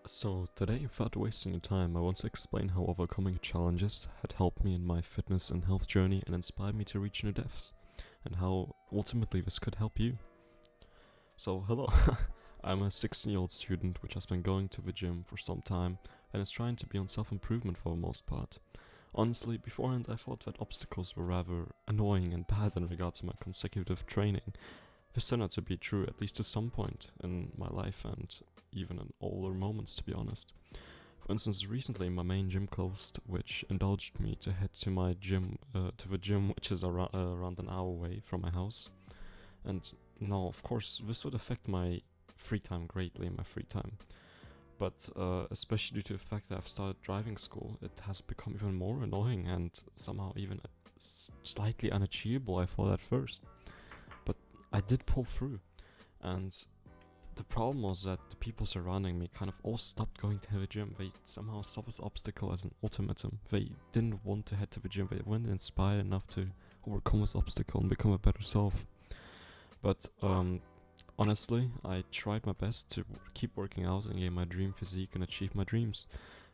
So today, without wasting your time, I want to explain how overcoming challenges had helped me in my fitness and health journey and inspired me to reach new depths, and how ultimately this could help you. So hello, I'm a 16-year-old student which has been going to the gym for some time and is trying to be on self-improvement for the most part. Honestly, beforehand I thought that obstacles were rather annoying and bad in regard to my consecutive training. This turned out to be true at least to some point in my life and even in older moments, to be honest. For instance, recently my main gym closed, which indulged me to head to my gym, to the gym which is around an hour away from my house. And now, of course, this would affect my free time greatly in my free time. But especially due to the fact that I've started driving school, it has become even more annoying and somehow even slightly unachievable, I thought at first. But I did pull through, and the problem was that the people surrounding me kind of all stopped going to the gym. They somehow saw this obstacle as an ultimatum. They didn't want to head to the gym. They weren't inspired enough to overcome this obstacle and become a better self. But honestly, I tried my best to keep working out and gain my dream physique and achieve my dreams.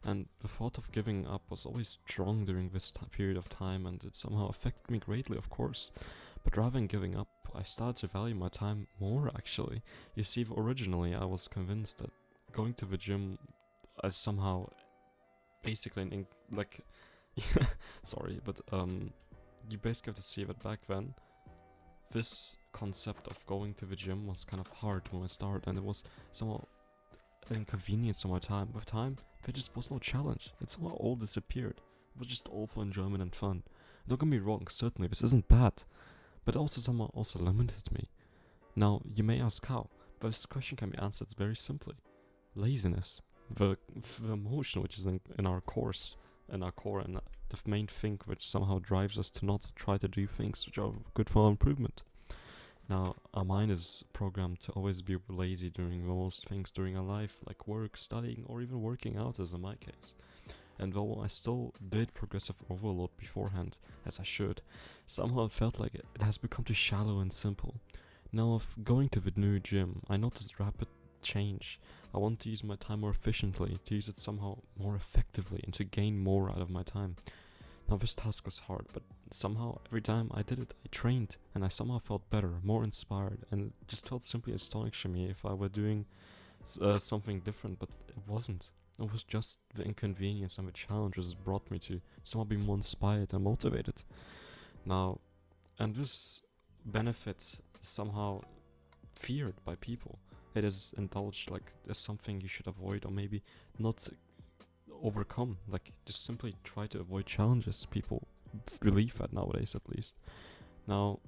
And the thought of giving up was always strong during this period of time, and it somehow affected me greatly, of course. But rather than giving up, I started to value my time more actually. You see, originally I was convinced that going to the gym as somehow basically like sorry, but you basically have to see that back then this concept of going to the gym was kind of hard when I started, and it was somehow an inconvenience to my time. With time, there just was no challenge. It somehow all disappeared. It was just all for enjoyment and fun. Don't get me wrong, certainly this isn't bad, but also somehow also limited me. Now, you may ask how, but this question can be answered very simply. Laziness. The emotion which is in our course, in our core, and the main thing which somehow drives us to not try to do things which are good for our improvement. Now, our mind is programmed to always be lazy during most things during our life, like work, studying, or even working out, as in my case. And though I still did progressive overload beforehand, as I should, somehow it felt like it has become too shallow and simple. Now, of going to the new gym, I noticed rapid change. I want to use my time more efficiently, to use it somehow more effectively, and to gain more out of my time. Now, this task was hard, but somehow every time I did it, I trained, and I somehow felt better, more inspired, and it just felt simply astonishing me if I were doing something different, but it wasn't. It was just the inconvenience and the challenges brought me to somehow be more inspired and motivated. Now, and this benefit is somehow feared by people. It is indulged like as something you should avoid, or maybe not overcome. Like, just simply try to avoid challenges. People believe that nowadays, at least. Now,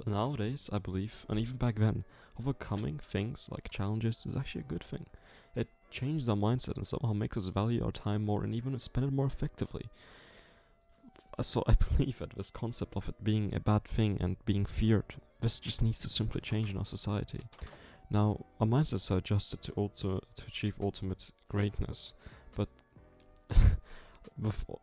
nowadays, I believe, and even back then, overcoming things like challenges is actually a good thing. It changes our mindset and somehow makes us value our time more and even spend it more effectively. So I believe that this concept of it being a bad thing and being feared, this just needs to simply change in our society. Now, our mindsets are adjusted to achieve ultimate greatness, but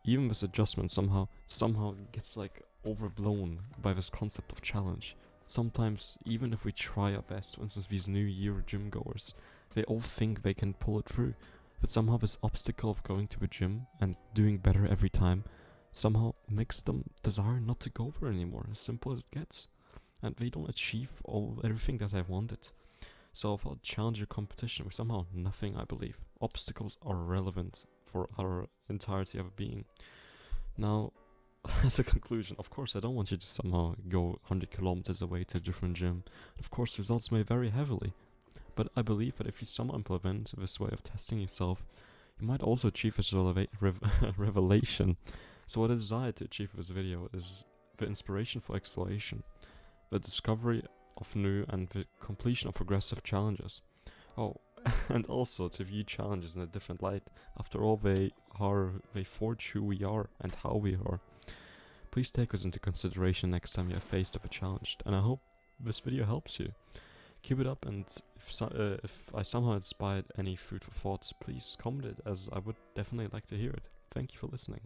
even this adjustment somehow gets like overblown by this concept of challenge. Sometimes, even if we try our best, for instance, these New Year gym goers, they all think they can pull it through, but somehow this obstacle of going to the gym and doing better every time somehow makes them desire not to go there anymore, as simple as it gets. And they don't achieve everything that they wanted. So for challenger competition, we're somehow nothing, I believe. Obstacles are relevant for our entirety of being. Now, as a conclusion, of course, I don't want you to somehow go 100 kilometers away to a different gym. Of course, results may vary heavily. But I believe that if you somehow implement this way of testing yourself, you might also achieve this revelation. So what I desire to achieve with this video is the inspiration for exploration, the discovery of new and the completion of progressive challenges. Oh, and also to view challenges in a different light. After all, they forge who we are and how we are. Please take this into consideration next time you are faced with a challenge, and I hope this video helps you. Keep it up, and if I somehow inspired any food for thought, please comment it, as I would definitely like to hear it. Thank you for listening.